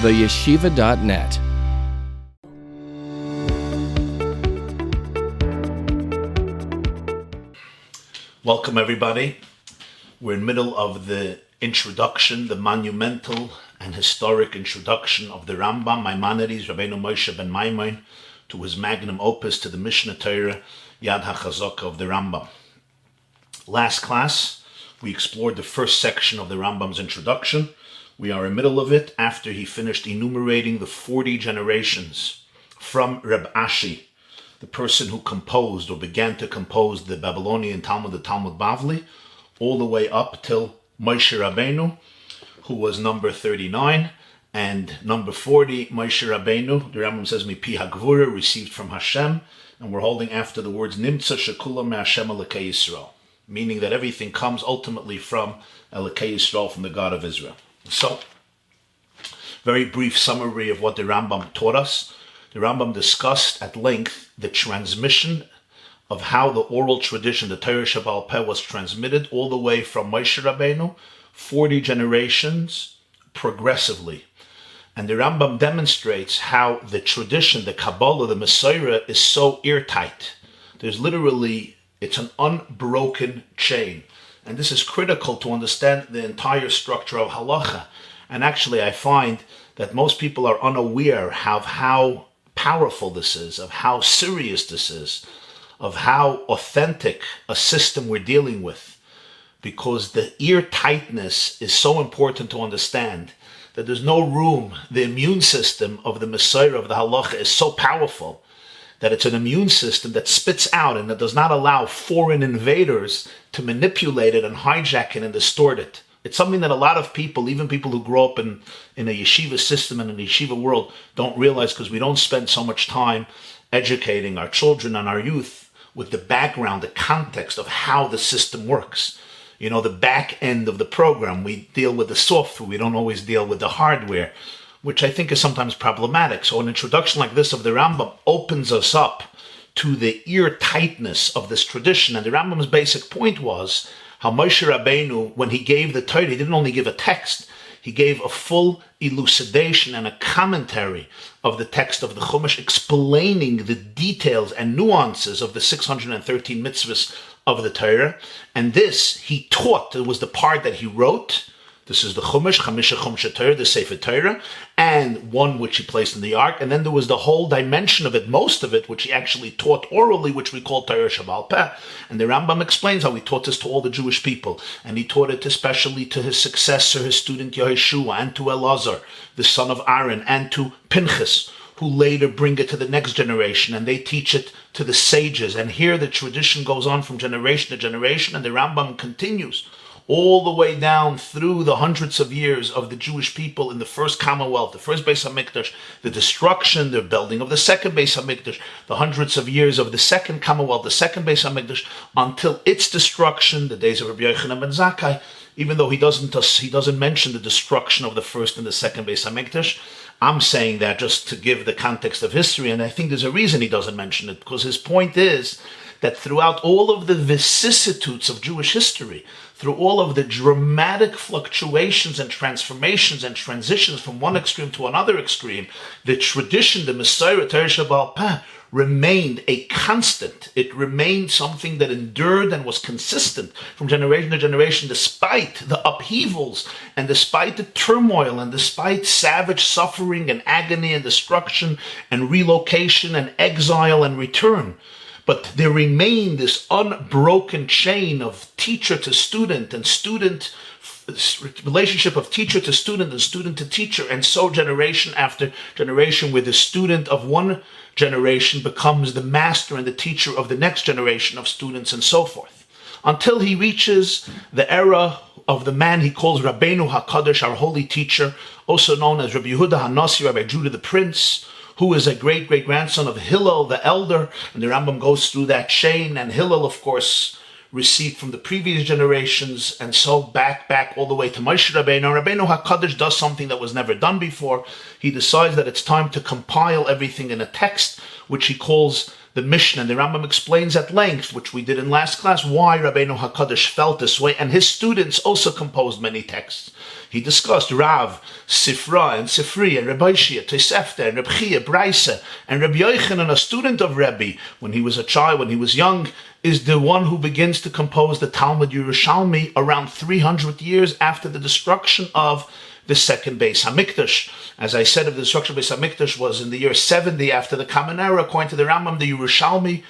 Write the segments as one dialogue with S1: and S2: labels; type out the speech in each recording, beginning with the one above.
S1: theyeshiva.net.
S2: Welcome everybody. We're in the middle of the introduction, the monumental and historic introduction of the Rambam, Maimonides, Rabbeinu Moshe ben Maimon, to his magnum opus, to the Mishnah Torah, Yad HaChazaka of the Rambam. Last class, we explored the first section of the Rambam's introduction. We are in the middle of it after he finished enumerating the 40 generations from Reb Ashi, the person who composed or began to compose the Babylonian Talmud, the Talmud Bavli, all the way up till Moshe Rabbeinu, who was number 39, and number 40, Moshe Rabbeinu, the Rambam says, Mipi HaGvura, received from Hashem, and we're holding after the words, Nimtza Shekula MeHashem Elokei Yisrael, meaning that everything comes ultimately from Elokei Yisrael, from the God of Israel. So, very brief summary of what the Rambam taught us. The Rambam discussed at length the transmission of how the oral tradition, the Torah Shebaal Peh, was transmitted all the way from Moshe Rabbeinu, 40 generations progressively. And the Rambam demonstrates how the tradition, the Kabbalah, the Messiah is so airtight. There's literally, it's an unbroken chain. And this is critical to understand the entire structure of halacha. And actually I find that most people are unaware of how powerful this is, of how serious this is, of how authentic a system we're dealing with. Because the ear tightness is so important to understand that there's no room. The immune system of the Messiah of the halacha is so powerful that it's an immune system that spits out and that does not allow foreign invaders to manipulate it and hijack it and distort it. It's something that a lot of people, even people who grow up in a yeshiva system and in the yeshiva world, don't realize, because we don't spend so much time educating our children and our youth with the background, the context of how the system works. You know, the back end of the program, we deal with the software, we don't always deal with the hardware, which I think is sometimes problematic. So an introduction like this of the Rambam opens us up to the ear tightness of this tradition. And the Rambam's basic point was how Moshe Rabbeinu, when he gave the Torah, he didn't only give a text, he gave a full elucidation and a commentary of the text of the Chumash, explaining the details and nuances of the 613 mitzvahs of the Torah. And this he taught. It was the part that he wrote. This is the Chumash, Chamisha Chumsha Torah, the Sefer Torah, and one which he placed in the Ark. And then there was the whole dimension of it, most of it, which he actually taught orally, which we call Torah Shebaal Peh. And the Rambam explains how he taught this to all the Jewish people. And he taught it especially to his successor, his student Yehoshua, and to Elazar, the son of Aaron, and to Pinchas, who later bring it to the next generation, and they teach it to the sages. And here the tradition goes on from generation to generation, and the Rambam continues all the way down through the hundreds of years of the Jewish people in the first Commonwealth, the first Beis HaMikdash, the destruction, the building of the second Beis HaMikdash, the hundreds of years of the second Commonwealth, the second Beis HaMikdash, until its destruction, the days of Rabbi Yochanan ben Zakkai, even though he doesn't mention the destruction of the first and the second Beis HaMikdash. I'm saying that just to give the context of history, and I think there's a reason he doesn't mention it, because his point is that throughout all of the vicissitudes of Jewish history, through all of the dramatic fluctuations and transformations and transitions from one extreme to another extreme, the tradition, the Messiah, Torah Shebaal Peh, remained a constant. It remained something that endured and was consistent from generation to generation, despite the upheavals and despite the turmoil and despite savage suffering and agony and destruction and relocation and exile and return. But there remained this unbroken chain of teacher to student and student, relationship of teacher to student and student to teacher, and so generation after generation, where the student of one generation becomes the master and the teacher of the next generation of students, and so forth, until he reaches the era of the man he calls Rabbeinu HaKadosh, our holy teacher, also known as Rabbi Yehuda HaNasi, Rabbi Judah the Prince, who is a great-great-grandson of Hillel the elder. And the Rambam goes through that chain, and Hillel, of course, received from the previous generations, and so back all the way to Moshe Rabbeinu. Rabbeinu HaKadosh does something that was never done before. He decides that it's time to compile everything in a text, which he calls the Mishnah. And the Rambam explains at length, which we did in last class, why Rabbeinu HaKadosh felt this way, and his students also composed many texts. He discussed Rav, Sifra, and Sifri, and Rabbi Shia, Tosefta, and Reb Chia, Braisa, and Reb Yochanan, a student of Rebbe, when he was a child, when he was young, is the one who begins to compose the Talmud Yerushalmi around 300 years after the destruction of the second Beis Hamikdash. As I said, if the destruction of Beis Hamikdash was in the year 70 after the Common Era, according to the Rambam, the Yerushalmi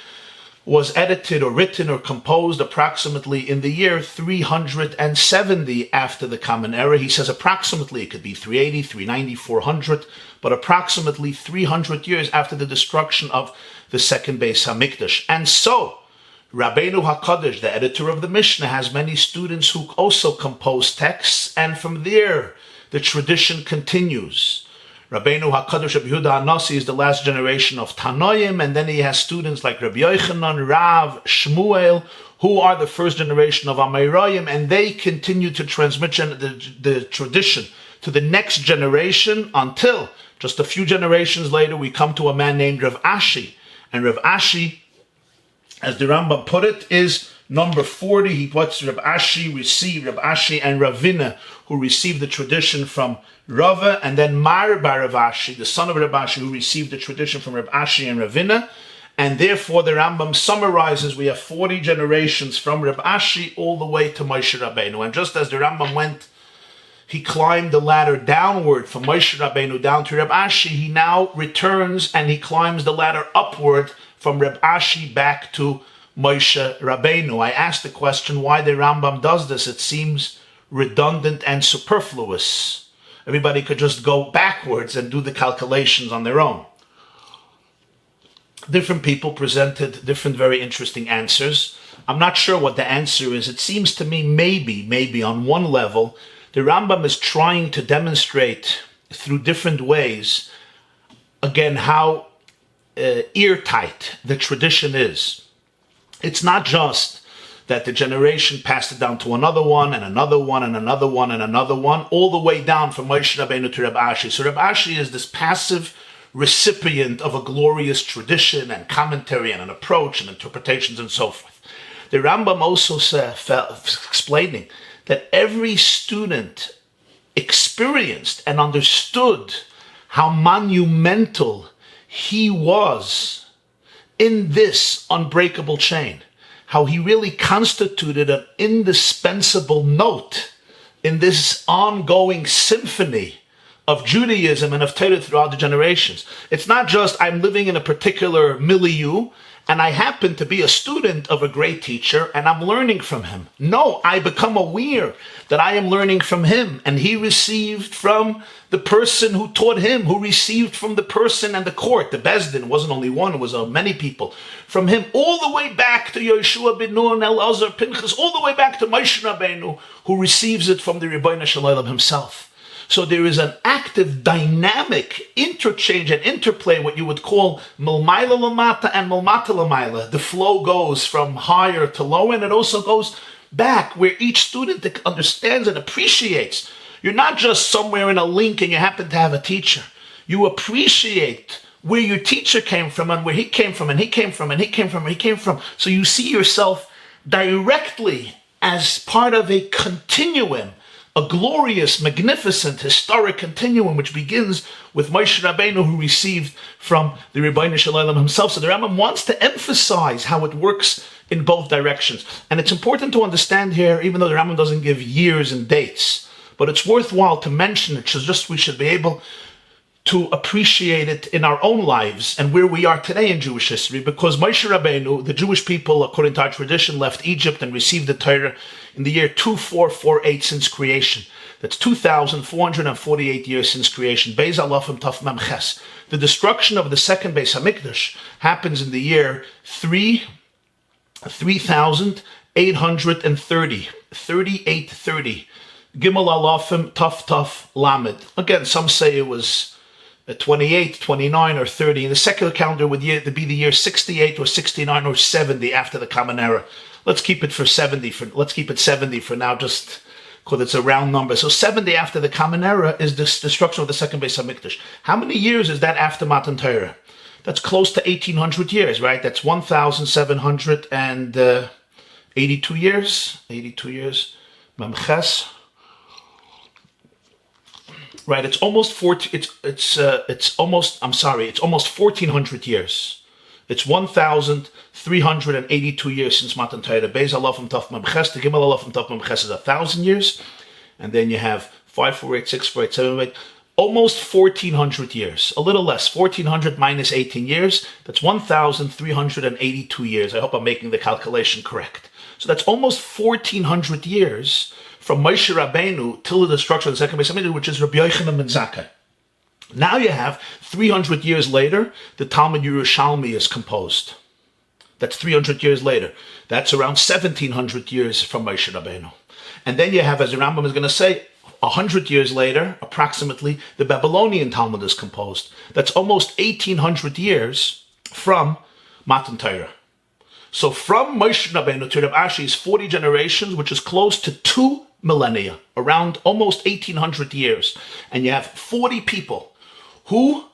S2: was edited or written or composed approximately in the year 370 after the Common Era. He says approximately, it could be 380, 390, 400, but approximately 300 years after the destruction of the second Beis Hamikdash. And so, Rabbeinu HaKadosh, the editor of the Mishnah, has many students who also compose texts, and from there the tradition continues. Rabbeinu HaKadosh Rabbi Yehuda HaNasi is the last generation of Tanoim, and then he has students like Rabbi Yochanan, Rav, Shmuel, who are the first generation of Amoraim, and they continue to transmit the tradition to the next generation until just a few generations later we come to a man named Rav Ashi. And Rav Ashi, as the Rambam put it, is number 40. He puts Rav Ashi and Ravina, who received the tradition from Rava, and then Mar bar Rav Ashi, the son of Rav Ashi, who received the tradition from Rav Ashi and Ravina. And therefore the Rambam summarizes, we have 40 generations from Rav Ashi all the way to Moshe Rabbeinu. And just as the Rambam went, he climbed the ladder downward from Moshe Rabbeinu down to Rav Ashi, he now returns and he climbs the ladder upward from Rav Ashi back to Moshe Rabbeinu. I asked the question why the Rambam does this. It seems redundant and superfluous. Everybody could just go backwards and do the calculations on their own. Different people presented different very interesting answers. I'm not sure what the answer is. It seems to me maybe on one level, the Rambam is trying to demonstrate through different ways, again, how eartight the tradition is. It's not just that the generation passed it down to another one and another one and another one and another one, all the way down from Moshe Rabbeinu to Reb Ashi. So Reb Ashi is this passive recipient of a glorious tradition and commentary and an approach and interpretations and so forth. The Rambam also explaining that every student experienced and understood how monumental he was in this unbreakable chain, how he really constituted an indispensable note in this ongoing symphony of Judaism and of Torah throughout the generations. It's not just I'm living in a particular milieu and I happen to be a student of a great teacher and I'm learning from him. No, I become aware that I am learning from him, and he received from the person who taught him, who received from the person and the court. The Beis Din wasn't only one, it was many people. From him all the way back to Yeshua ben Nun, Elazar, Pinchas, all the way back to Moshe Rabbeinu, who receives it from the Rebbeinu Shalom himself. So there is an active, dynamic interchange and interplay, what you would call milmaila lamata and milmata lamayla. The flow goes from higher to lower, and it also goes back where each student understands and appreciates. You're not just somewhere in a link and you happen to have a teacher. You appreciate where your teacher came from and where he came from and he came from and he came from and he came from. So you see yourself directly as part of a continuum, a glorious, magnificent, historic continuum, which begins with Moshe Rabbeinu, who received from the Rebbeinu Shalom himself. So the Rambam wants to emphasize how it works in both directions. And it's important to understand here, even though the Rambam doesn't give years and dates, but it's worthwhile to mention it, just we should be able to appreciate it in our own lives and where we are today in Jewish history, because Moshe Rabbeinu, the Jewish people, according to our tradition, left Egypt and received the Torah in the year 2448 since creation. That's 2,448 years since creation. Beis Alafim Taf Mem Ches. The destruction of the second Beis Hamikdash happens in the year 3830. Gimel Alafim Taf Taf Lamed. Again, some say it was 28, 29, or 30. In the secular calendar would be the year 68 or 69 or 70 after the Common Era. Let's keep it 70 for now, just because it's a round number. So 70 after the Common Era is the destruction of the second Beis Hamikdash. How many years is that after Matan Torah? That's close to 1,800 years, right? That's 1,782 years. 82 years. Memches. right? It's almost 1400 years. It's 1,382 years since Matan Torah. Beis Alafim Taf Mem Ches, the Gimel Alafim Taf Mem Ches is 1,000 years, and then you have 548, 648, 748, almost 1,400 years. A little less, 1,400 minus 18 years. That's 1,382 years. I hope I'm making the calculation correct. So that's almost 1,400 years from Moshe Rabbeinu till the destruction of the second Beis Hamikdash, which is Rabbi Yochanan ben Zakkai. Now you have 300 years later, the Talmud Yerushalmi is composed. That's 300 years later. That's around 1,700 years from Moshe Rabbeinu. And then you have, as the Rambam is going to say, 100 years later, approximately, the Babylonian Talmud is composed. That's almost 1,800 years from Matan Torah. So from Moshe Rabbeinu to Reb Ashi is 40 generations, which is close to 2 millennia, around almost 1,800 years. And you have 40 people who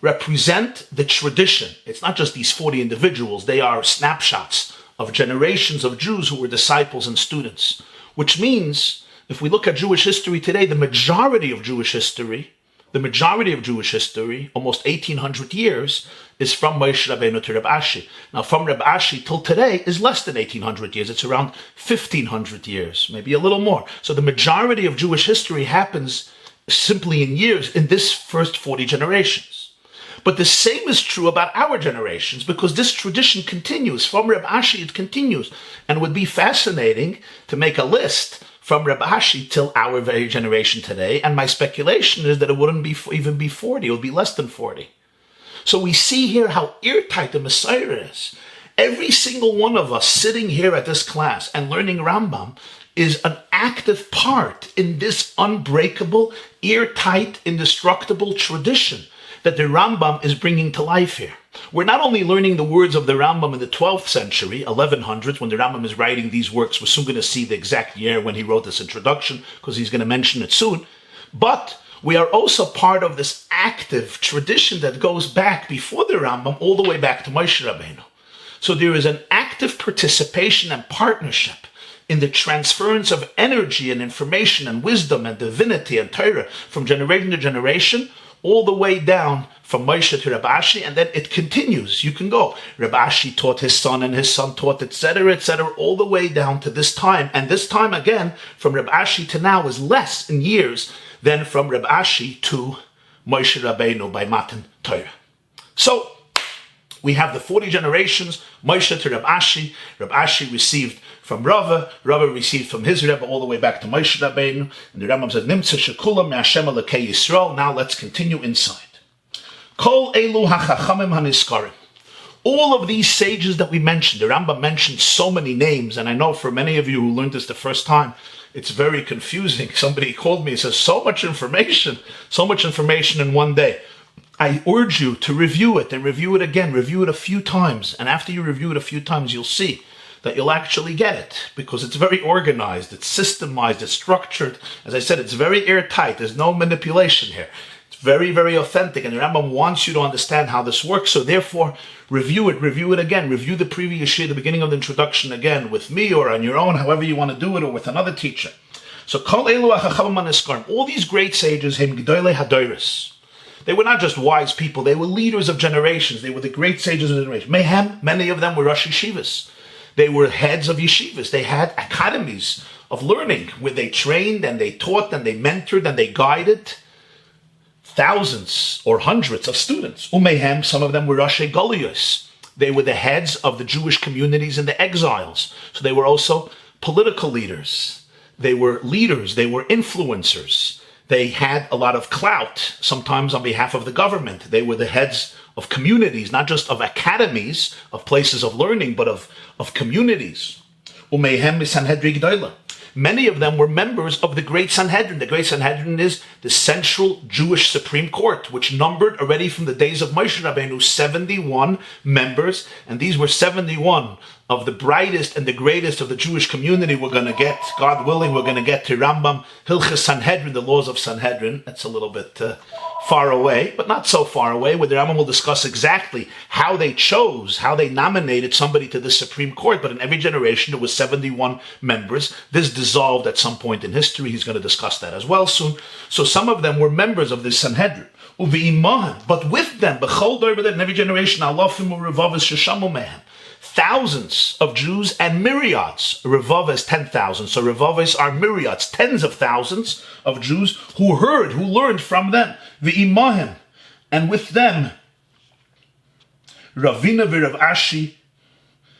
S2: represent the tradition. It's not just these 40 individuals. They are snapshots of generations of Jews who were disciples and students. Which means, if we look at Jewish history today, the majority of Jewish history, almost 1,800 years, is from Moshe Rabbeinu to Reb Ashi. Now, from Reb Ashi till today is less than 1,800 years. It's around 1,500 years, maybe a little more. So the majority of Jewish history happens simply in years in this first 40 generations. But the same is true about our generations, because this tradition continues. From Reb Ashi, it continues. And it would be fascinating to make a list from Reb Ashi till our very generation today. And my speculation is that it wouldn't even be 40. It would be less than 40. So we see here how airtight the Messiah is. Every single one of us sitting here at this class and learning Rambam is an active part in this unbreakable, airtight, indestructible tradition that the Rambam is bringing to life here. We're not only learning the words of the Rambam in the 12th century, 1100s, when the Rambam is writing these works. We're soon going to see the exact year when he wrote this introduction, because he's going to mention it soon. But we are also part of this active tradition that goes back before the Rambam, all the way back to Moshe Rabbeinu. So there is an active participation and partnership in the transference of energy and information and wisdom and divinity and Torah from generation to generation, all the way down from Moshe to Reb Ashi, and then it continues. You can go. Reb Ashi taught his son, and his son taught, etc., all the way down to this time. And this time, again, from Reb Ashi to now is less in years than from Reb Ashi to Moshe Rabbeinu by Matan Torah. So, we have the 40 generations, Moshe to Reb Ashi. Reb Ashi received from Rava received from his Rebbe all the way back to Moshe Rabbeinu. And the Rambam says, Nimtza shekulam me'Hashem Elokei Yisrael. Now let's continue inside. Kol elu hachachamim haniskarim. All of these sages that we mentioned, the Rambam mentioned so many names, and I know for many of you who learned this the first time, it's very confusing. Somebody called me and says, so much information in one day. I urge you to review it and review it again, review it a few times. And after you review it a few times, you'll see that you'll actually get it, because it's very organized, it's systemized, it's structured. As I said, it's very airtight. There's no manipulation here. It's very, very authentic. And the Rambam wants you to understand how this works. So therefore, review it again. Review the previous year, the beginning of the introduction again, with me or on your own, however you want to do it, or with another teacher. So, Kol elu hachachamim haniskarim. All these great sages, him gedolei hadoros. They were not just wise people, they were leaders of generations. They were the great sages of generations. Mehem, many of them were Rosh Yeshivas. They were heads of yeshivas. They had academies of learning where they trained and they taught and they mentored and they guided thousands or hundreds of students. Umehem, some of them were Rashi Golios. They were the heads of the Jewish communities in the exiles. So they were also political leaders. They were leaders. They were influencers. They had a lot of clout, sometimes on behalf of the government. They were the heads of communities, not just of academies, of places of learning, but of communities. Umehem Sanhedrin G'dayla. Many of them were members of the Great Sanhedrin. The Great Sanhedrin is the central Jewish Supreme Court, which numbered already from the days of Moshe Rabbeinu 71 members, and these were 71 of the brightest and the greatest of the Jewish community. We're going to get, God willing, we're going to get to Rambam, Hilchas Sanhedrin, the laws of Sanhedrin. That's a little bit far away, but not so far away, where the Rambam will discuss exactly how they nominated somebody to the Supreme Court. But in every generation, there was 71 members. This dissolved at some point in history. He's going to discuss that as well soon. So some of them were members of the Sanhedrin. But with them, in every generation, thousands of Jews and myriads. Revav is 10,000. So Revavis are myriads, tens of thousands of Jews who learned from them. V'imahim, and with them, Ravina v'Rav Ashi,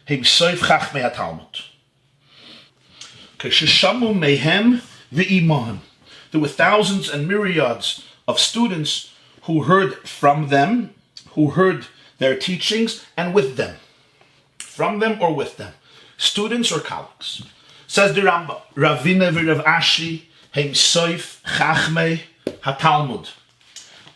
S2: himsoif chachmei HaTalmud. K'sheshamu mehem v'imahim. There were thousands and myriads of students who heard from them, who heard their teachings, and with them. From them or with them. Students or colleagues. Says the Rambam, Ravina v'Rav Ashi, himsoif chachmei HaTalmud.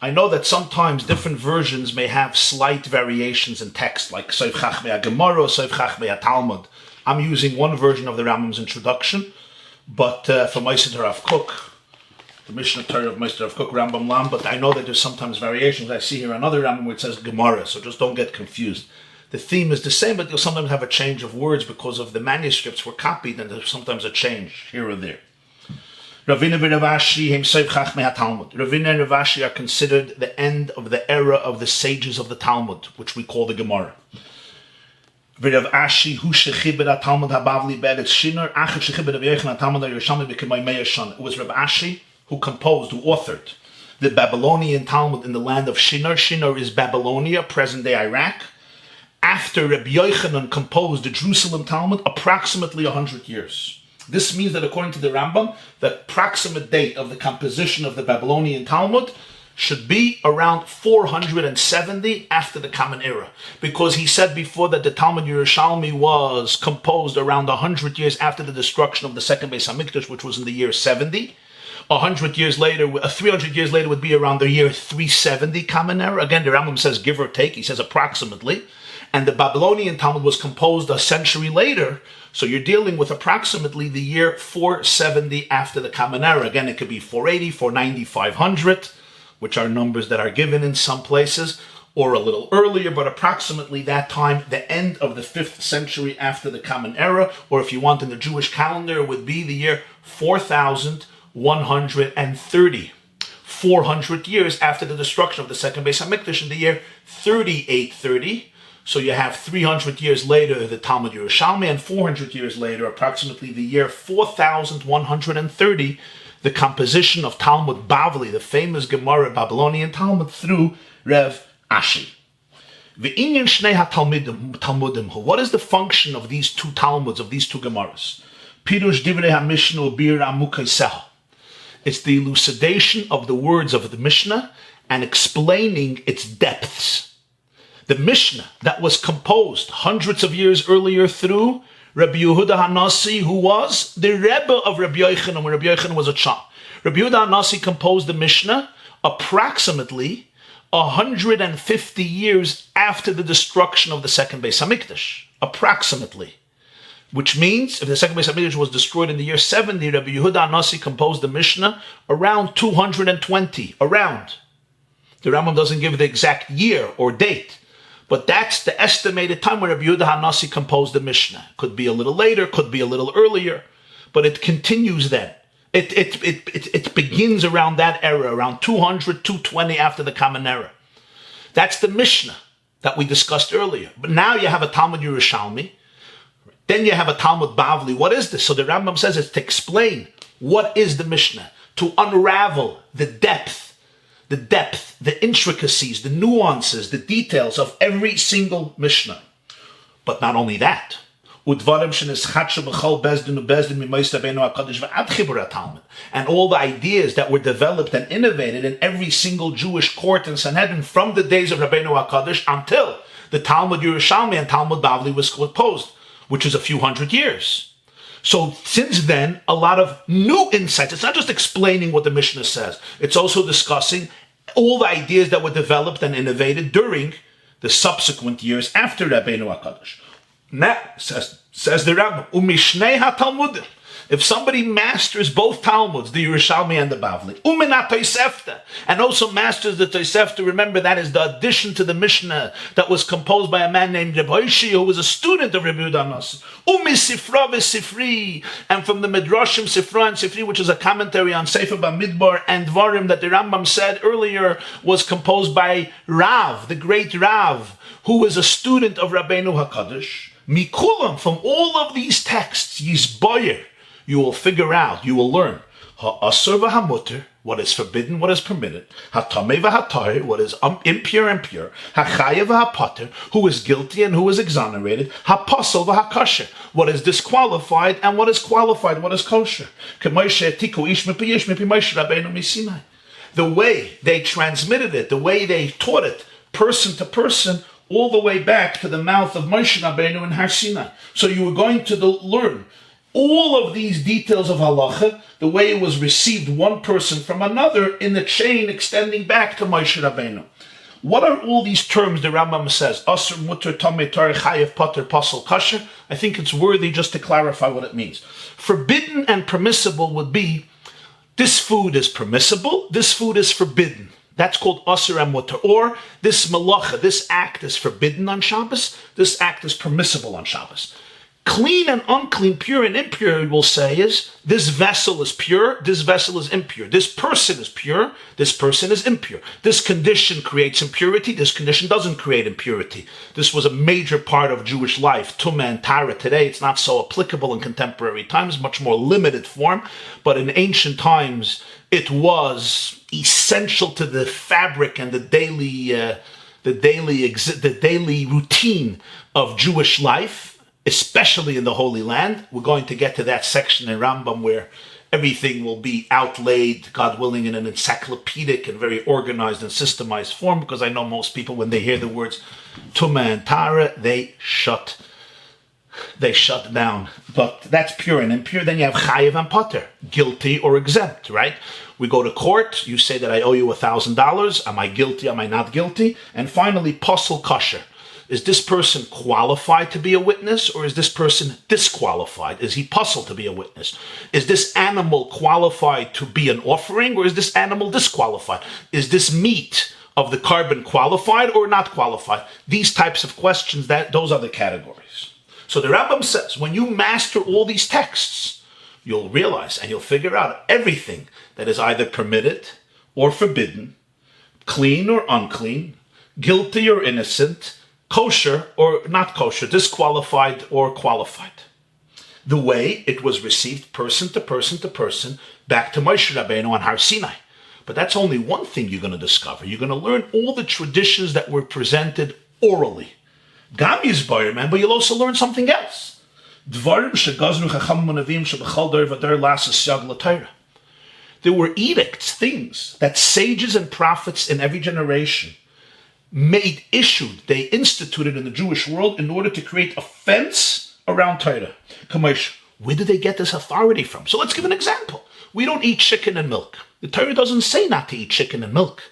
S2: I know that sometimes different versions may have slight variations in text, like Soif Chachmei HaGemara, Soif Chachmei HaTalmud. I'm using one version of the Rambam's introduction, but for Meister Rav Kook, the Mishnah Torah of Meister Rav Kook, Rambam Lam, but I know that there's sometimes variations. I see here another Rambam where it says Gemara, so just don't get confused. The theme is the same, but you'll sometimes have a change of words because of the manuscripts were copied, and there's sometimes a change here or there. Ravina and Rav Ashi Ravina and Rav Ashi are considered the end of the era of the sages of the Talmud, which we call the Gemara. Rav Ashi hu shechiber Talmud habavli be'eretz Shinar achar shechiber Rav Yochanan Talmud HaYerushalmi b'kemay me'ah shana. It was Rav Ashi who composed, who authored the Babylonian Talmud in the land of Shinar. Shinar is Babylonia, present-day Iraq. After Rabbi Yochanan composed the Jerusalem Talmud, approximately 100 years. This means that according to the Rambam, the approximate date of the composition of the Babylonian Talmud should be around 470 after the Common Era. Because he said before that the Talmud Yerushalmi was composed around 100 years after the destruction of the second Beis HaMikdash, which was in the year 70. 300 years later would be around the year 370 Common Era. Again, the Rambam says give or take, he says approximately. And the Babylonian Talmud was composed a century later, so you're dealing with approximately the year 470 after the Common Era. Again, it could be 480, 490, 500, which are numbers that are given in some places, or a little earlier, but approximately that time, the end of the 5th century after the Common Era, or if you want in the Jewish calendar, it would be the year 4130. 400 years after the destruction of the second Beis HaMikdash in the year 3830. So you have 300 years later the Talmud Yerushalmi, and 400 years later, approximately the year 4130, the composition of Talmud Bavli, the famous Gemara Babylonian Talmud, through Rav Ashi. V'inyan shnei ha-talmudim, what is the function of these two Talmuds, of these two Gemaras? Pirush divrei ha-mishnah bir amukaiseha. It's the elucidation of the words of the Mishnah and explaining its depths. The Mishnah that was composed hundreds of years earlier through Rabbi Yehuda HaNasi, who was the Rebbe of Rabbi Yochanan when Rabbi Yochanan was a child. Rabbi Yehuda HaNasi composed the Mishnah approximately 150 years after the destruction of the second Beis HaMikdash. Approximately. Which means, if the second Beis HaMikdash was destroyed in the year 70, Rabbi Yehuda HaNasi composed the Mishnah around 220. Around. The Rambam doesn't give the exact year or date. But that's the estimated time when Rabbi Yehuda HaNasi composed the Mishnah. Could be a little later, could be a little earlier, but it continues then. It begins around that era, around 200, 220 after the Common Era. That's the Mishnah that we discussed earlier. But now you have a Talmud Yerushalmi, then you have a Talmud Bavli. What is this? So the Rambam says it's to explain what is the Mishnah, to unravel the depth, the intricacies, the nuances, the details of every single Mishnah. But not only that. And all the ideas that were developed and innovated in every single Jewish court and Sanhedrin from the days of Rabbeinu HaKadosh until the Talmud Yerushalmi and Talmud Bavli was composed, which is a few hundred years. So since then, a lot of new insights. It's not just explaining what the Mishnah says. It's also discussing all the ideas that were developed and innovated during the subsequent years after Rabbeinu HaKadosh. Now, says the Rambam, Umishnei HaTalmudim. If somebody masters both Talmuds, the Yerushalmi and the Bavli, Uminat Tosefta, and also masters the Tosefta, remember that is the addition to the Mishnah that was composed by a man named Reb Hoshi, who was a student of Reb Yehuda Hanassi. Umi Sifra v'Sifri, and from the Midrashim Sifra and Sifri, which is a commentary on Sefer Bamidbar and Dvarim that the Rambam said earlier was composed by Rav, the great Rav, who was a student of Rabbeinu HaKadosh. Mikulam, from all of these texts, Yisboyer, you will figure out, you will learn ha'asur v'hamuter, what is forbidden, what is permitted, ha'tamei v'hatar, what is impure and pure, ha'chayev v'hapater, who is guilty and who is exonerated, ha'pasel v'hakosher, what is disqualified and what is qualified, what is kosher. The way they transmitted it, the way they taught it, person to person, all the way back to the mouth of Moshe Rabbeinu in Har Sinai. So you were going to learn all of these details of halacha, the way it was received one person from another in the chain extending back to Moshe Rabbeinu. What are all these terms the Rambam says? Asur, mutter, tamei, tar, chayev, pater, pasel, kasher. I think it's worthy just to clarify what it means. Forbidden and permissible would be, this food is permissible, this food is forbidden. That's called asur and mutter. Or this malacha, this act is forbidden on Shabbos, this act is permissible on Shabbos. Clean and unclean, pure and impure, we will say, is this vessel is pure, this vessel is impure. This person is pure, this person is impure. This condition creates impurity, this condition doesn't create impurity. This was a major part of Jewish life, Tumah and Tara. Today it's not so applicable in contemporary times, much more limited form, but in ancient times it was essential to the fabric and the daily routine of Jewish life, especially in the Holy Land. We're going to get to that section in Rambam where everything will be outlaid, God willing, in an encyclopedic and very organized and systemized form, because I know most people, when they hear the words Tumah and Tara, they shut down. But that's pure and impure. Then you have Chayev and Pater, guilty or exempt, right? We go to court, you say that I owe you $1,000. Am I guilty? Am I not guilty? And finally, Pasel Kasher. Is this person qualified to be a witness, or is this person disqualified? Is he puzzled to be a witness? Is this animal qualified to be an offering, or is this animal disqualified? Is this meat of the carbon qualified or not qualified? These types of questions, those are the categories. So the Rambam says, when you master all these texts, you'll realize and you'll figure out everything that is either permitted or forbidden, clean or unclean, guilty or innocent, kosher or not kosher, disqualified or qualified. The way it was received person to person to person back to Moshe Rabbeinu on Har Sinai. But that's only one thing you're going to discover. You're going to learn all the traditions that were presented orally. Gam Yisboyer, man, but you'll also learn something else. Dvarim shegaznu chacham manavim shebechal dor v'dor lasas siag l'Torah. There were edicts, things that sages and prophets in every generation they instituted in the Jewish world in order to create a fence around Torah. Kamesh, where did they get this authority from? So let's give an example. We don't eat chicken and milk. The Torah doesn't say not to eat chicken and milk.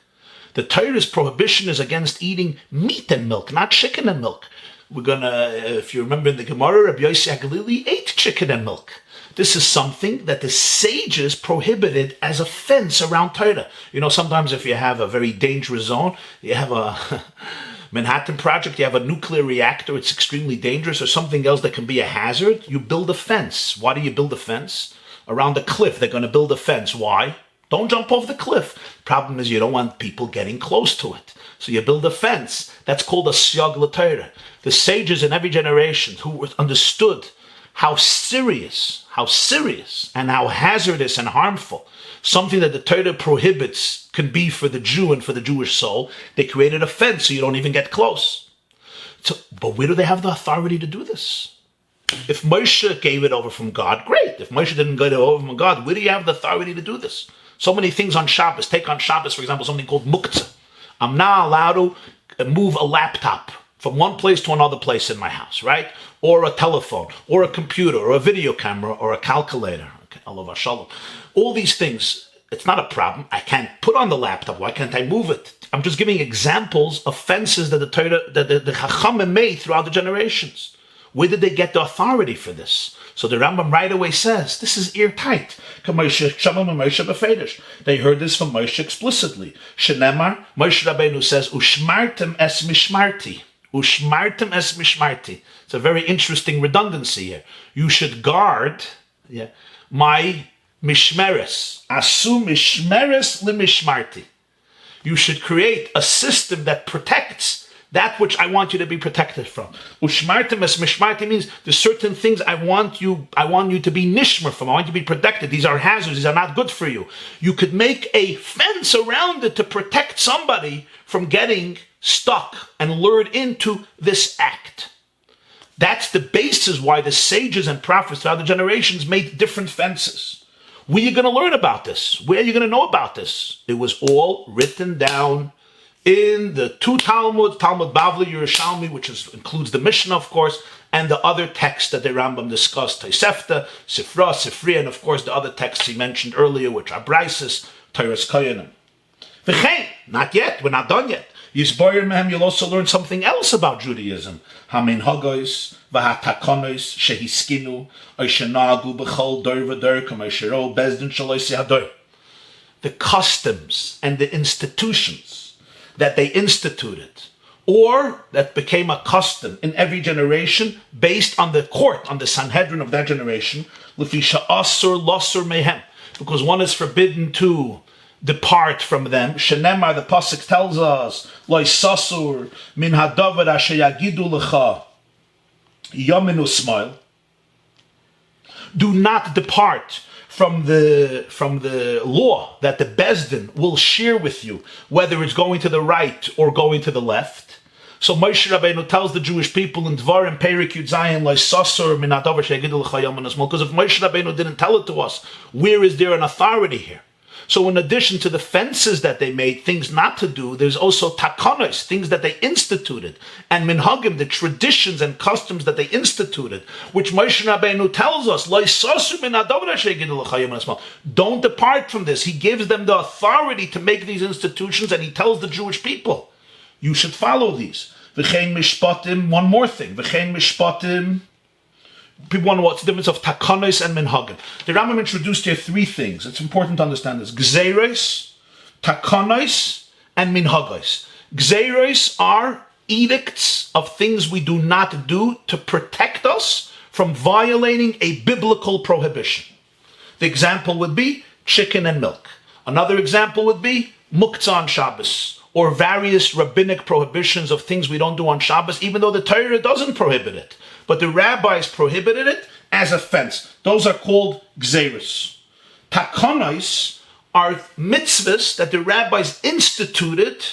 S2: The Torah's prohibition is against eating meat and milk, not chicken and milk. We're gonna, if you remember in the Gemara, Rabbi Yossi HaGalili ate chicken and milk. This is something that the sages prohibited as a fence around Torah. You know, sometimes if you have a very dangerous zone, you have a Manhattan Project, you have a nuclear reactor, it's extremely dangerous, or something else that can be a hazard, you build a fence. Why do you build a fence? Around a cliff, they're going to build a fence. Why? Don't jump off the cliff. Problem is you don't want people getting close to it. So you build a fence. That's called a siag l'Torah. The sages in every generation who understood how serious and how hazardous and harmful something that the Torah prohibits can be for the Jew and for the Jewish soul, they created a fence so you don't even get close. So, but where do they have the authority to do this? If Moshe gave it over from God, great. If Moshe didn't get it over from God, where do you have the authority to do this? So many things on Shabbos. Take on Shabbos, for example, something called muktzah. I'm not allowed to move a laptop from one place to another place in my house, right? Or a telephone, or a computer, or a video camera, or a calculator. Okay, Allah Shalom. All these things, it's not a problem. I can't put on the laptop. Why can't I move it? I'm just giving examples of fences that the Torah, that the Chachamim made throughout the generations. Where did they get the authority for this? So the Rambam right away says, this is airtight. They heard this from Moshe explicitly. Shenemar, Moshe Rabbeinu says, Ushmartem es mishmarti. Ushmartem es mishmarti. It's a very interesting redundancy here. You should guard my mishmeres. Asu mishmeres limishmarti. You should create a system that protects that which I want you to be protected from. Ushmartem es mishmarti means there's certain things I want you to be nishmer from. I want you to be protected. These are hazards. These are not good for you. You could make a fence around it to protect somebody from getting stuck and lured into this act. That's the basis why the sages and prophets throughout the generations made different fences. Where are you going to learn about this? Where are you going to know about this? It was all written down in the two Talmud Bavli, Yerushalmi, which includes the Mishnah, of course, and the other texts that the Rambam discussed, Tosefta, Sifra, Sifri, and of course the other texts he mentioned earlier, which are Braises, Teiras Koyanim. V'chein, not yet, we're not done yet. Yisboyer mehem, you'll also learn something else about Judaism. Haminhagos, v'hatakonos, shehiskinu, oishenagu b'chol dor v'dor, k'moshero, bezdin shaloisi hador. The customs and the institutions that they instituted, or that became a custom in every generation based on the court, on the Sanhedrin of that generation, because one is forbidden to depart from them. Shenemar, the pasuk tells us, Lo sasur min hadavar asher yagidu lecha yamin usmail. Do not depart from the law that the Bezdin will share with you, whether it's going to the right or going to the left. So Moshe Rabbeinu tells the Jewish people in Dvarim Perik Yud Zayin Lo sasur min hadavar asher yagidu lecha yamin usmail. Because if Moshe Rabbeinu didn't tell it to us, where is there an authority here? So in addition to the fences that they made, things not to do, there's also takonos, things that they instituted, and minhagim, the traditions and customs that they instituted, which Moshe Rabbeinu tells us, don't depart from this. He gives them the authority to make these institutions, and he tells the Jewish people, you should follow these. V'chein mishpatim, one more thing, v'chein mishpatim. People want to know what's the difference of takonos and minhagim. The Rambam introduced here three things. It's important to understand this. Gzeiros, takonos, and minhagos. Gzeiros are edicts of things we do not do to protect us from violating a biblical prohibition. The example would be chicken and milk. Another example would be muktzah on Shabbos, or various rabbinic prohibitions of things we don't do on Shabbos, even though the Torah doesn't prohibit it. But the rabbis prohibited it as a fence. Those are called gzeiros. Takonos are mitzvahs that the rabbis instituted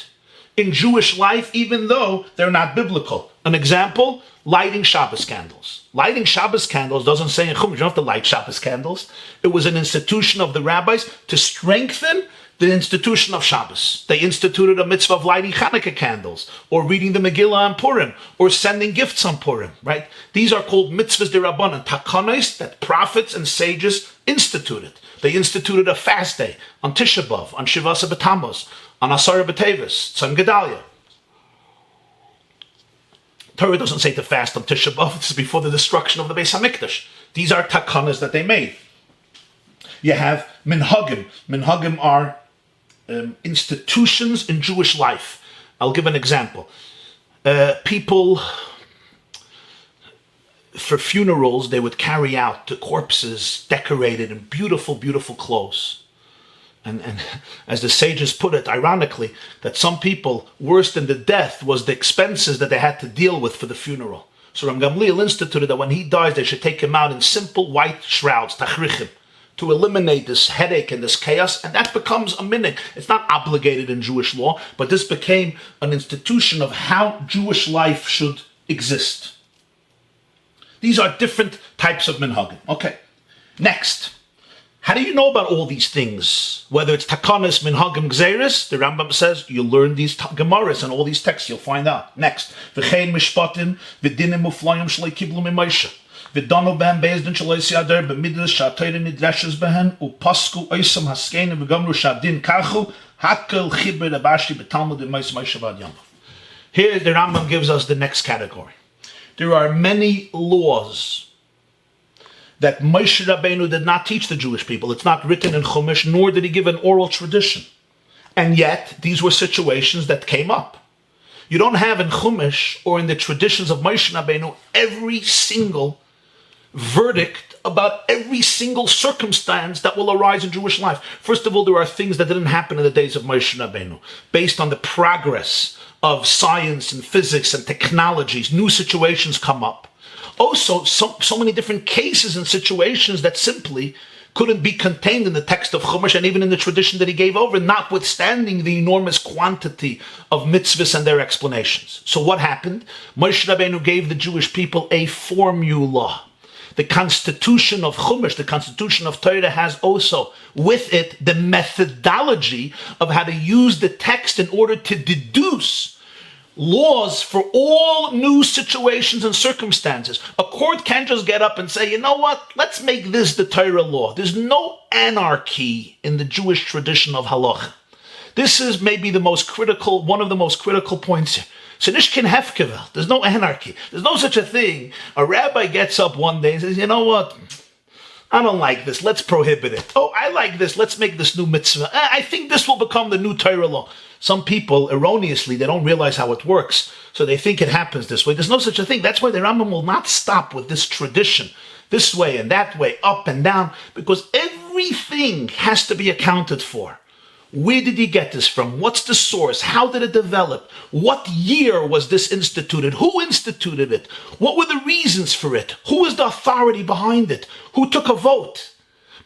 S2: in Jewish life, even though they're not biblical. An example, lighting Shabbos candles. Lighting Shabbos candles doesn't say in Chumash, you don't have to light Shabbos candles. It was an institution of the rabbis to strengthen the institution of Shabbos. They instituted a mitzvah of lighting Hanukkah candles, or reading the Megillah on Purim, or sending gifts on Purim, right? These are called mitzvahs derabanan, takonos that prophets and sages instituted. They instituted a fast day on Tisha B'Av, on Shivasa B'Tammuz, on Asara B'Teves, Tzom Gedalia. Torah doesn't say to fast on Tisha B'Av, this is before the destruction of the Beis HaMikdash. These are takonos that they made. You have minhagim. Minhagim are institutions in Jewish life. I'll give an example. People, for funerals, they would carry out the corpses decorated in beautiful, beautiful clothes. And as the sages put it, ironically, that some people, worse than the death, was the expenses that they had to deal with for the funeral. So Ram Gamliel instituted that when he dies, they should take him out in simple white shrouds, tachrichim, to eliminate this headache and this chaos, and that becomes a minhag. It's not obligated in Jewish law, but this became an institution of how Jewish life should exist. These are different types of minhagim. Okay, next. How do you know about all these things? Whether it's takonos, minhagim, gzeiros, the Rambam says you learn these gemaras and all these texts, you'll find out. Next. V'chein mishpatim v'dinim uflayim shlei kiblu mimaysha. V'danu b'hem be'ezdin shaloisi adar b'midas sha'atayra nidreshes b'hen u'pasku oisam haskein v'gamru sha'adin kachu hakel chibir abashi b'talmud imais Moshe Bad Yamav. Here the Rambam gives us the next category. There are many laws that Moshe Rabbeinu did not teach the Jewish people. It's not written in Chumash, nor did he give an oral tradition. And yet, these were situations that came up. You don't have in Chumash or in the traditions of Moshe Rabbeinu every single verdict about every single circumstance that will arise in Jewish life. First of all, there are things that didn't happen in the days of Moshe Rabbeinu. Based on the progress of science and physics and technologies, new situations come up. Also, so many different cases and situations that simply couldn't be contained in the text of Chumash and even in the tradition that he gave over, notwithstanding the enormous quantity of mitzvahs and their explanations. So what happened? Moshe Rabbeinu gave the Jewish people a formula. The constitution of Chumash, the constitution of Torah, has also with it the methodology of how to use the text in order to deduce laws for all new situations and circumstances. A court can't just get up and say, you know what, let's make this the Torah law. There's no anarchy in the Jewish tradition of halacha. This is maybe one of the most critical points here. So nishkin hefkevel, there's no anarchy. There's no such a thing. A rabbi gets up one day and says, you know what, I don't like this, let's prohibit it. Oh, I like this, let's make this new mitzvah. I think this will become the new Torah law. Some people, erroneously, they don't realize how it works, so they think it happens this way. There's no such a thing. That's why the Rambam will not stop with this tradition, this way and that way, up and down, because everything has to be accounted for. Where did he get this from? What's the source? How did it develop? What year was this instituted? Who instituted it? What were the reasons for it? Who is the authority behind it? Who took a vote?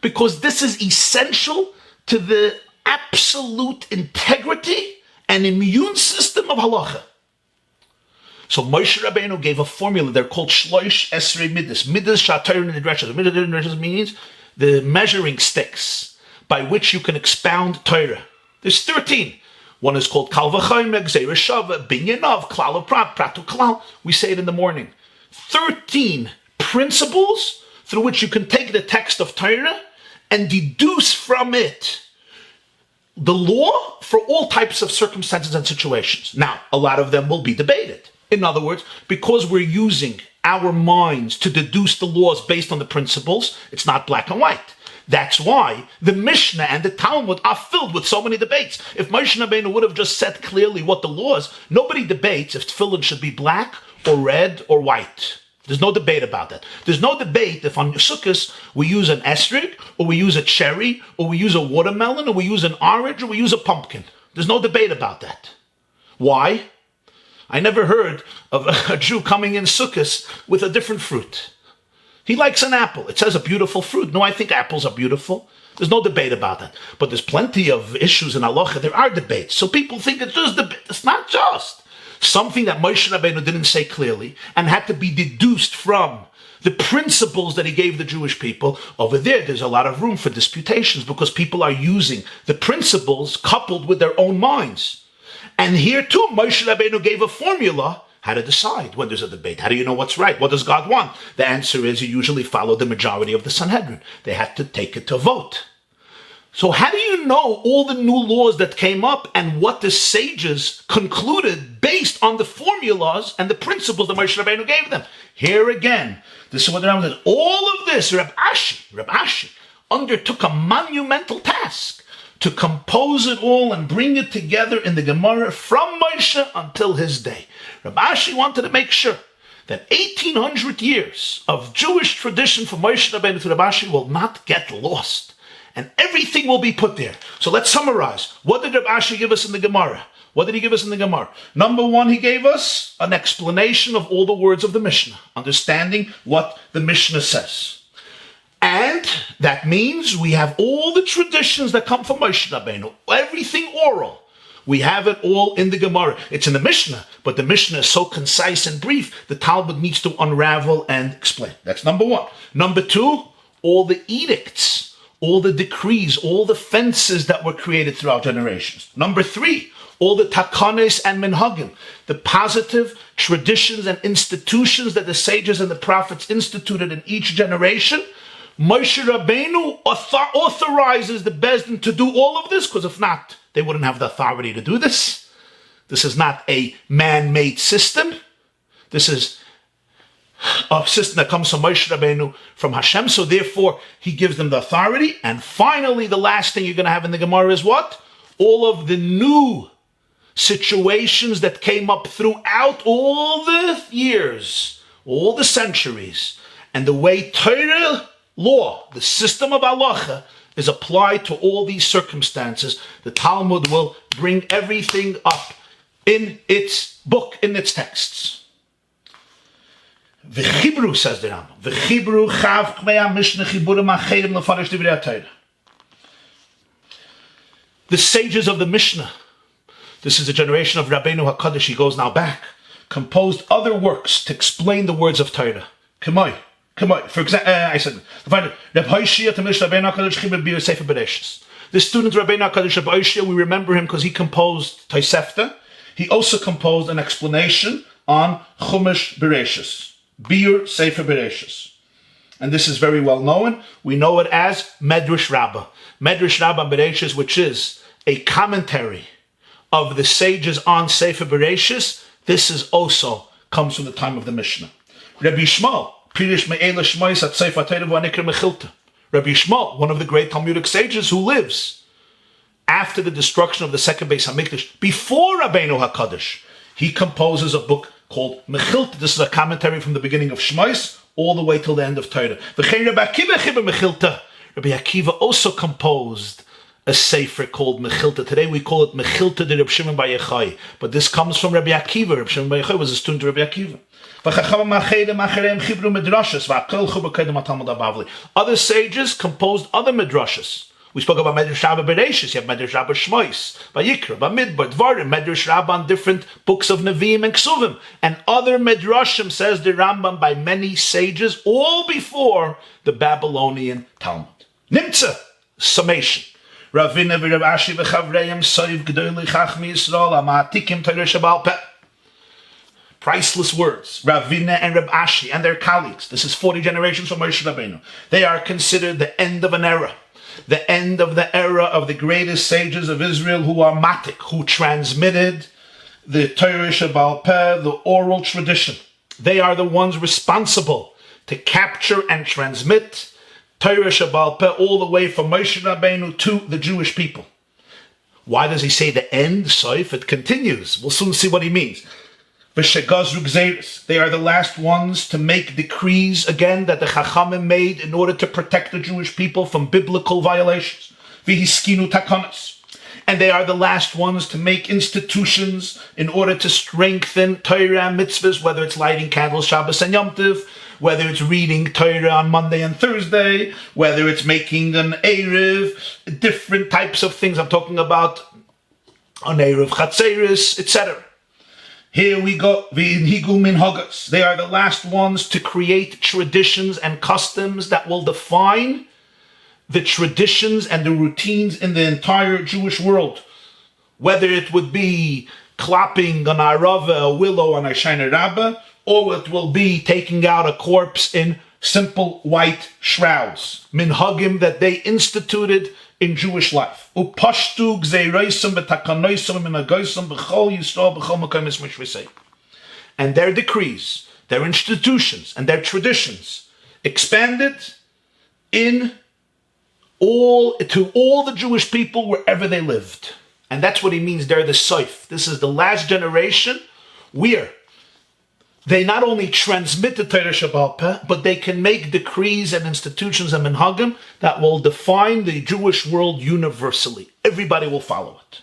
S2: Because this is essential to the absolute integrity and immune system of halacha. So Moshe Rabbeinu gave a formula. They're called Shloish Esrei Midas. Midas Shatayr Nidreshes. Midas Nidreshes means the measuring sticks by which you can expound Torah. There's 13. One is called Kal V'Chomer, Gzeira Shava, Binyanov, Klal Prat, Pratu Klal. We say it in the morning. 13 principles through which you can take the text of Torah and deduce from it the law for all types of circumstances and situations. Now, a lot of them will be debated. In other words, because we're using our minds to deduce the laws based on the principles, it's not black and white. That's why the Mishnah and the Talmud are filled with so many debates. If Moshe Rabbeinu would have just said clearly what the law is, nobody debates if tefillin should be black or red or white. There's no debate about that. There's no debate if on Sukkot we use an esrog, or we use a cherry, or we use a watermelon, or we use an orange, or we use a pumpkin. There's no debate about that. Why? I never heard of a Jew coming in Sukkot with a different fruit. He likes an apple. It says a beautiful fruit. No, I think apples are beautiful. There's no debate about that. But there's plenty of issues in halacha. There are debates. So people think it's just debate. It's not just. Something that Moshe Rabbeinu didn't say clearly and had to be deduced from the principles that he gave the Jewish people. Over there's a lot of room for disputations because people are using the principles coupled with their own minds. And here too, Moshe Rabbeinu gave a formula how to decide when there's a debate. How do you know what's right? What does God want? The answer is you usually follow the majority of the Sanhedrin. They had to take it to vote. So how do you know all the new laws that came up and what the sages concluded based on the formulas and the principles that Moshe Rabbeinu gave them? Here again, this is what the Rambam says. All of this, Reb Ashi undertook a monumental task to compose it all and bring it together in the Gemara from Moshe until his day. Reb Ashi wanted to make sure that 1800 years of Jewish tradition from Moshe Rabbeinu to Reb Ashi will not get lost. And everything will be put there. So let's summarize. What did Reb Ashi give us in the Gemara? What did he give us in the Gemara? Number one, he gave us an explanation of all the words of the Mishnah, understanding what the Mishnah says. And that means we have all the traditions that come from Moshe Rabbeinu, everything oral. We have it all in the Gemara. It's in the Mishnah, but the Mishnah is so concise and brief, the Talmud needs to unravel and explain. That's number one. Number two, all the edicts, all the decrees, all the fences that were created throughout generations. Number three, all the takanes and minhagim, the positive traditions and institutions that the sages and the prophets instituted in each generation. Moshe Rabbeinu authorizes the Bezdin to do all of this, because if not, they wouldn't have the authority to do this. This is not a man-made system. This is a system that comes from Moshe Rabbeinu, from Hashem. So therefore, he gives them the authority. And finally, the last thing you're going to have in the Gemara is what? All of the new situations that came up throughout all the years, all the centuries, and the way Torah law, the system of halacha, is applied to all these circumstances. The Talmud will bring everything up in its book, in its texts. V'chibru, says the Rambam. V'chibru chav kmei mishnah chiburim acherim lefarish divrei Torah. The sages of the Mishnah, this is the generation of Rabbeinu HaKadosh, he goes now back, composed other works to explain the words of Torah. K'may. For example, I said, Reb Hoshia to Mishnah Rabbeinu HaKadosh chibur bir Sefer Bereshis. The student Rabbeinu HaKadosh, Reb Hoshia, we remember him because he composed Tosefta. He also composed an explanation on Chumash Bereshis, Bir Sefer Bereshis. And this is very well known. We know it as Medrash Rabbah. Medrash Rabbah Bereshis, which is a commentary of the sages on Sefer Bereshis. This is also comes from the time of the Mishnah. Rabbi Yishmael, Pirish Me'ela Shmois at Sefer Torah v'anikra Mechilta. Rabbi Yishmael, one of the great Talmudic sages who lives after the destruction of the second Beis Hamikdash, before Rabbeinu HaKadosh, he composes a book called Mechilta. This is a commentary from the beginning of Shmois all the way till the end of Torah. V'chein Rabbi Akiva chibur Mechilta. Rabbi Akiva also composed a sefer called Mechilta. Today we call it Mechilta de Reb Shimon Bar Yochai, but this comes from Rabbi Akiva. Reb Shimon Bar Yochai was a student of Rabbi Akiva. Other sages composed other midrashas. We spoke about Medrash Rabbah Bereshis. You have Medrash Rabbah Shmois, Vayikra, Bamidbar, Dvarim, Medrash Rabbah on different books of Nevi'im and Ksuvim, and other midrashim, says the Rambam, by many sages, all before the Babylonian Talmud. Nimtza, summation. Ravina v'Rav Ashi v'Chavreim Soiv G'dolei Chachmi Yisrael Amatikim Torah Shabal Peh. Priceless words. Ravina and Rav Ashi and their colleagues. This is 40 generations from Moshe Rabbeinu. They are considered the end of an era. The end of the era of the greatest sages of Israel who are matik, who transmitted the Torah Shabal Peh, the oral tradition. They are the ones responsible to capture and transmit Torah Shabal Peh all the way from Moshe Rabbeinu to the Jewish people. Why does he say the end, Soif? It continues. We'll soon see what he means. They are the last ones to make decrees again that the Chachamim made in order to protect the Jewish people from biblical violations. And they are the last ones to make institutions in order to strengthen Torah and mitzvahs, whether it's lighting candles Shabbos and Yom Tov, whether it's reading Torah on Monday and Thursday, whether it's making an Erev, different types of things. I'm talking about an Erev Chatzeris, etc. Here we go, V'inhigu min hagas. They are the last ones to create traditions and customs that will define the traditions and the routines in the entire Jewish world. Whether it would be clapping an arava, a willow on a Shana Rabbah, or it will be taking out a corpse in simple white shrouds. Minhagim that they instituted in Jewish life. Upashtu gzeiraisam b'takanoisam minagoisam b'chol Yisrael b'chol makom esmishvisei. And their decrees, their institutions, and their traditions expanded to all the Jewish people wherever they lived. And that's what he means there, the Soif. This is the last generation where they not only transmit the Torah Shabbat Peh, but they can make decrees and institutions and minhagim that will define the Jewish world universally. Everybody will follow it.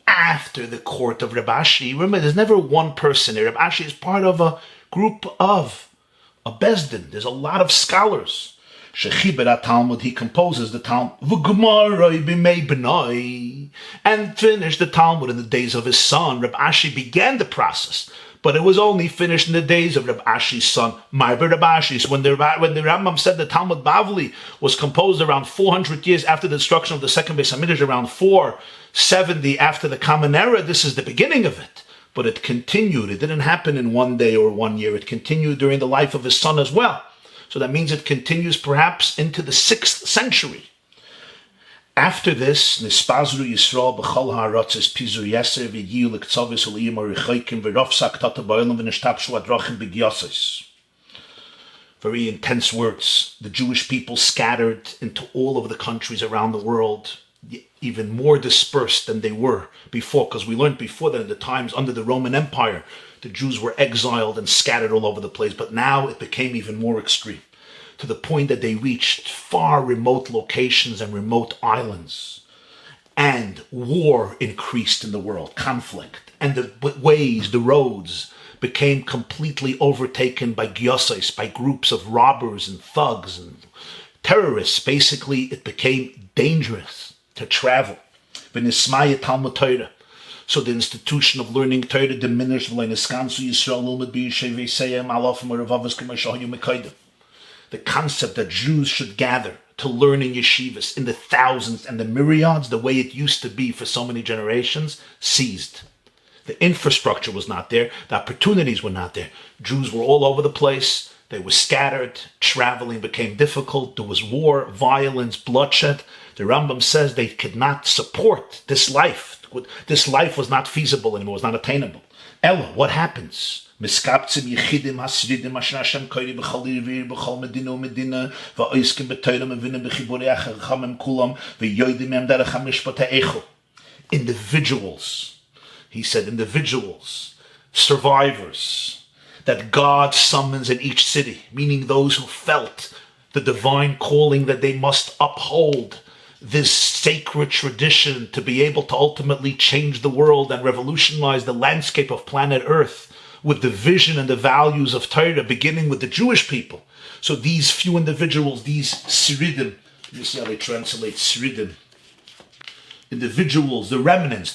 S2: After the court of Reb Ashi, remember, there's never one person here. Reb Ashi is part of a group of a Bezdin. There's a lot of scholars. Shechiber Talmud, he composes the Talmud, and finished the Talmud in the days of his son. Reb Ashi began the process, but it was only finished in the days of Reb Ashi's son, Marber Reb Ashi. So when the Rambam said the Talmud Bavli was composed around 400 years after the destruction of the second Beis Hamikdash, around 470 after the Common Era, this is the beginning of it. But it continued. It didn't happen in one day or 1 year. It continued during the life of his son as well. So that means it continues perhaps into the 6th century. After this, Nispazru Yisrael b'chol ha'aratzes pizu yeser v'yiyu l'ktzavis u'liyim ha'richoykim v'rofsak tata ba'olam v'nishtapshu adrachim b'gyosis. Very intense words. The Jewish people scattered into all of the countries around the world, even more dispersed than they were before, because we learned before that in the times under the Roman Empire, the Jews were exiled and scattered all over the place, but now it became even more extreme, to the point that they reached far remote locations and remote islands. And war increased in the world, conflict, and the ways, the roads, became completely overtaken by gyosais, by groups of robbers and thugs and terrorists. Basically, it became dangerous to travel. V'nismaya Talmud Torah. So the institution of learning Torah diminished. The concept that Jews should gather to learn in yeshivas in the thousands and the myriads, the way it used to be for so many generations, ceased. The infrastructure was not there. The opportunities were not there. Jews were all over the place. They were scattered. Traveling became difficult. There was war, violence, bloodshed. The Rambam says they could not support this life. This life was not feasible anymore. It was not attainable. Ella, what happens? Miskaptzim yechidim hasridim asher Hashem koiri b'chol yivir b'chol medina u'medina v'oiskim b'toyram evinim b'chiburi acharchamim kulam v'yoidim em derech hamishpat ha'echo. Individuals. He said individuals, survivors, that God summons in each city, meaning those who felt the divine calling that they must uphold this sacred tradition to be able to ultimately change the world and revolutionize the landscape of planet Earth with the vision and the values of Torah, beginning with the Jewish people. So these few individuals, these Siridim, you see how they translate Siridim, individuals, the remnants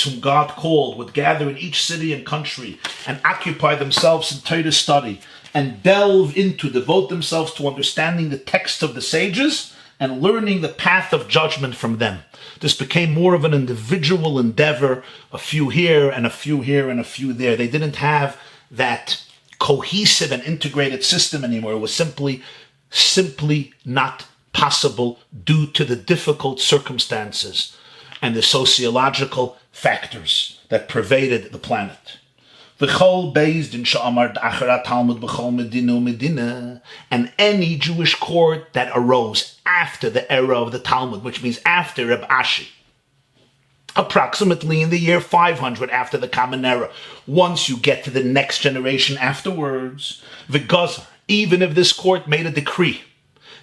S2: whom God called, would gather in each city and country and occupy themselves in Torah study and devote themselves to understanding the texts of the sages and learning the path of judgment from them. This became more of an individual endeavor, a few here and a few here and a few there. They didn't have that cohesive and integrated system anymore. It was simply not possible due to the difficult circumstances and the sociological factors that pervaded the planet. And any Jewish court that arose after the era of the Talmud, which means after Reb Ashi, approximately in the year 500 after the Common Era. Once you get to the next generation afterwards, V'gazar, even if this court made a decree,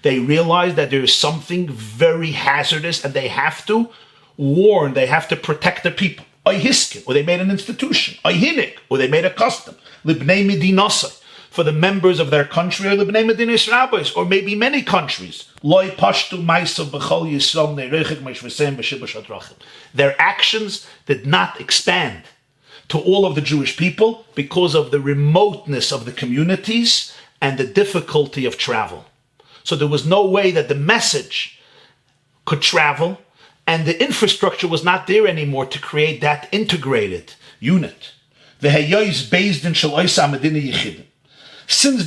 S2: they realize that there is something very hazardous and they have to warn, they have to protect their people. Oihiskin, or they made an institution. Oihinik, or they made a custom. Libnei Medinasai, for the members of their country, or Libnei Medinas Rabbis, or maybe many countries. Loi Pashtu Maisav B'chol Yisrael Neirechik Meshvesem B'Shibush Adrachim. Their actions did not expand to all of the Jewish people because of the remoteness of the communities and the difficulty of travel. So there was no way that the message could travel, and the infrastructure was not there anymore to create that integrated unit. Since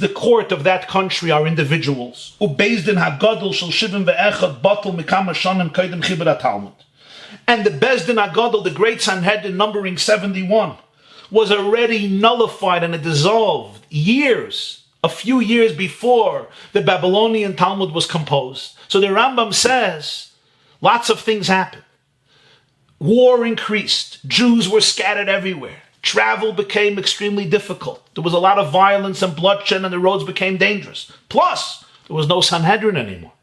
S2: the court of that country are individuals, and the Bezdin Agadol, the great Sanhedrin numbering 71, was already nullified and dissolved a few years before the Babylonian Talmud was composed. So the Rambam says, lots of things happened. War increased. Jews were scattered everywhere. Travel became extremely difficult. There was a lot of violence and bloodshed, and the roads became dangerous. Plus, there was no Sanhedrin anymore.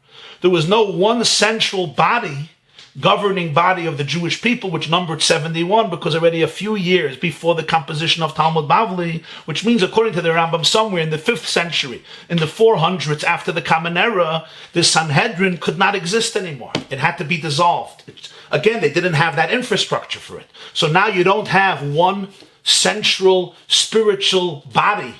S2: There was no one central body, governing body of the Jewish people, which numbered 71, because already a few years before the composition of Talmud Bavli, which means, according to the Rambam, somewhere in the 5th century, in the 400s after the Common Era, the Sanhedrin could not exist anymore. It had to be dissolved. Again, they didn't have that infrastructure for it. So now you don't have one central spiritual body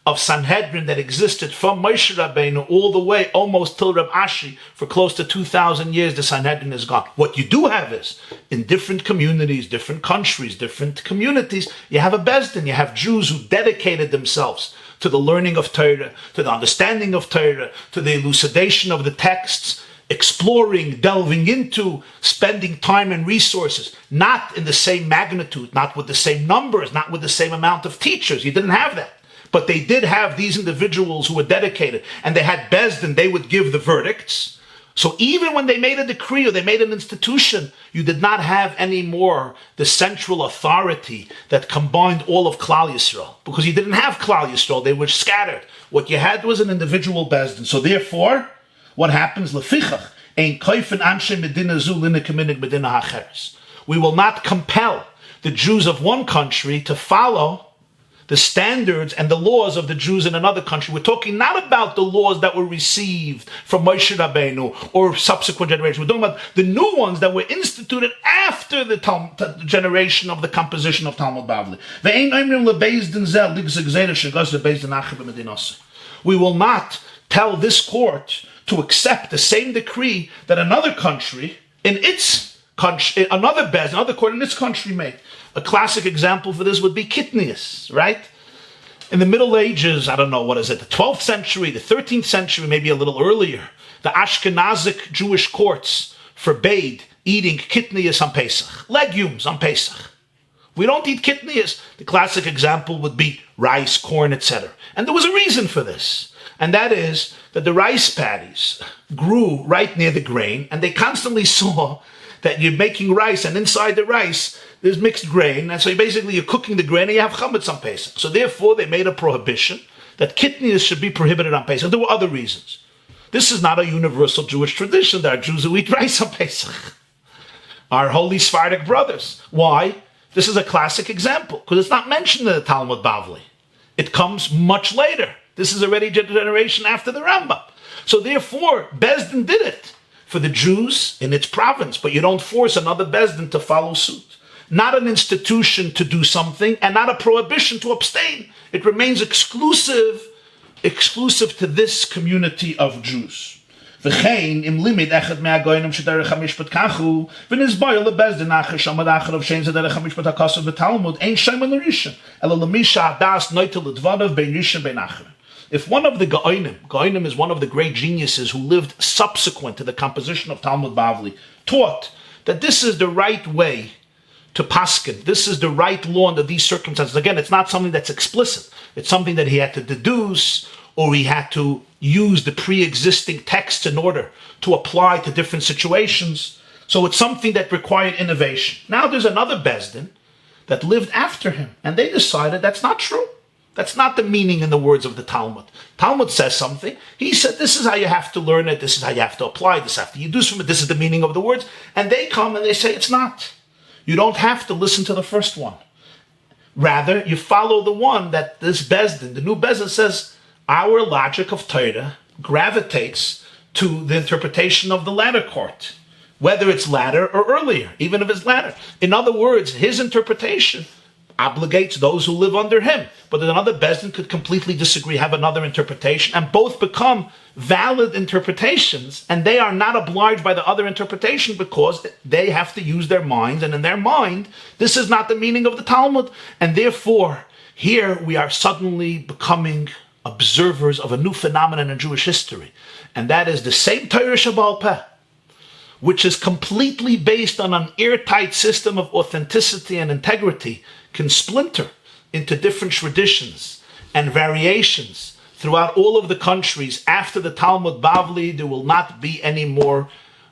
S2: of Sanhedrin that existed from Moshe Rabbeinu all the way almost till Reb Ashi. For close to 2,000 years, the Sanhedrin is gone. What you do have is, in different communities, different countries, different communities, you have a Bezdin, you have Jews who dedicated themselves to the learning of Torah, to the understanding of Torah, to the elucidation of the texts. exploring, delving into, spending time and resources, not in the same magnitude, not with the same numbers, not with the same amount of teachers. You didn't have that. But they did have these individuals who were dedicated, and they had Bezdin, they would give the verdicts. So even when they made a decree or they made an institution, you did not have anymore the central authority that combined all of Klal Yisrael, because you didn't have Klal Yisrael, they were scattered. What you had was an individual Bezdin. So therefore, what happens? Lefichach, ein koifen anshe medina zu line keminig medina hacheres. We will not compel the Jews of one country to follow the standards and the laws of the Jews in another country. We're talking not about the laws that were received from Moshe Rabbeinu or subsequent generations. We're talking about the new ones that were instituted after the generation of the composition of Talmud Bavli. We will not tell this court to accept the same decree that another country in its country, another court in its country made. A classic example for this would be Kitnius, right? In the Middle Ages, I don't know, what is it, the 12th century, the 13th century, maybe a little earlier, the Ashkenazic Jewish courts forbade eating Kitnius on Pesach, legumes on Pesach. We don't eat Kitnius. The classic example would be rice, corn, etc. And there was a reason for this. And that is that the rice paddies grew right near the grain, and they constantly saw that you're making rice, and inside the rice, there's mixed grain, and so you're cooking the grain, and you have chametz on Pesach. So therefore, they made a prohibition that kitnius should be prohibited on Pesach. There were other reasons. This is not a universal Jewish tradition. There are Jews who eat rice on Pesach. Our holy Sephardic brothers. Why? This is a classic example, because it's not mentioned in the Talmud Bavli. It comes much later. This is already a generation after the Rambam. So therefore, Bezdin did it for the Jews in its province, but you don't force another Bezdin to follow suit. Not an institution to do something, and not a prohibition to abstain. It remains exclusive to this community of Jews. V'chein im limit echad me'agoynim shederech hamishpat kachu v'nizboy lebezdin acher shamad acher of shein zederech hamishpat hakasav v'talmud ein shayman l'rishon ela l'misha adas noitel l'dvadav bein rishon bein acher. If one of the Gaonim is one of the great geniuses who lived subsequent to the composition of Talmud Bavli, taught that this is the right way to paskin, this is the right law under these circumstances. Again, it's not something that's explicit. It's something that he had to deduce, or he had to use the pre-existing texts in order to apply to different situations. So it's something that required innovation. Now there's another Bezdin that lived after him, and they decided that's not true. That's not the meaning in the words of the Talmud. Talmud says something. He said, this is how you have to learn it. This is how you have to apply this after you do from it. This is the meaning of the words. And they come and they say, it's not. You don't have to listen to the first one. Rather, you follow the one that this Bezdin, the new Bezdin, says, our logic of Torah gravitates to the interpretation of the latter court, whether it's latter or earlier, even if it's latter. In other words, his interpretation obligates those who live under him. But another Bezdin could completely disagree, have another interpretation, and both become valid interpretations, and they are not obliged by the other interpretation because they have to use their minds, and in their mind, this is not the meaning of the Talmud. And therefore, here we are suddenly becoming observers of a new phenomenon in Jewish history, and that is the same Torah Shebaal Peh, which is completely based on an airtight system of authenticity and integrity, can splinter into different traditions and variations throughout all of the countries. After the Talmud Bavli, there will not be anymore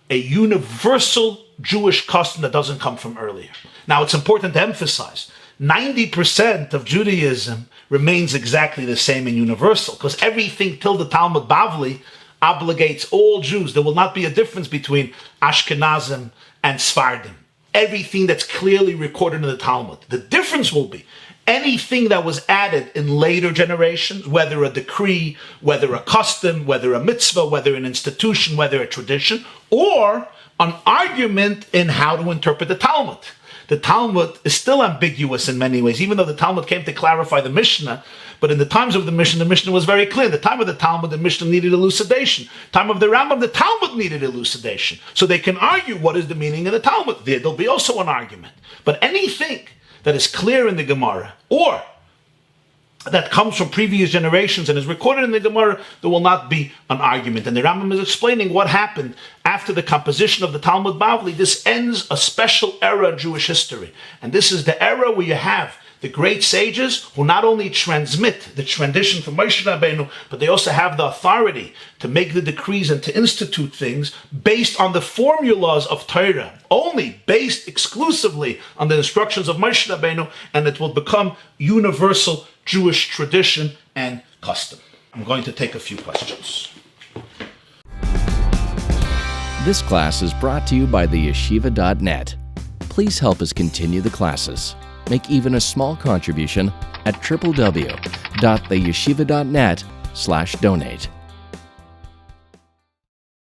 S2: a universal Jewish custom that doesn't come from earlier. Now, it's important to emphasize, 90% of Judaism remains exactly the same and universal, because everything till the Talmud Bavli obligates all Jews. There will not be a difference between Ashkenazim and Sfardim. Everything that's clearly recorded in the Talmud. The difference will be anything that was added in later generations, whether a decree, whether a custom, whether a mitzvah, whether an institution, whether a tradition, or an argument in how to interpret the Talmud. The Talmud is still ambiguous in many ways, even though the Talmud came to clarify the Mishnah. But in the times of the Mishnah was very clear. The time of the Talmud, the Mishnah needed elucidation. Time of the Rambam, the Talmud needed elucidation. So they can argue what is the meaning of the Talmud. There'll be also an argument. But anything that is clear in the Gemara, or that comes from previous generations and is recorded in the Gemara, there will not be an argument. And the Rambam is explaining what happened after the composition of the Talmud Bavli. This ends a special era in Jewish history. And this is the era where you have the great sages who not only transmit the tradition from Moshe Rabbeinu, but they also have the authority to make the decrees and to institute things based on the formulas of Torah, only based exclusively on the instructions of Moshe Rabbeinu, and it will become universal Jewish tradition and custom. I'm going to take a few questions.
S1: This class is brought to you by theyeshiva.net. Please help us continue the classes. Make even a small contribution at www.theyeshiva.net/donate.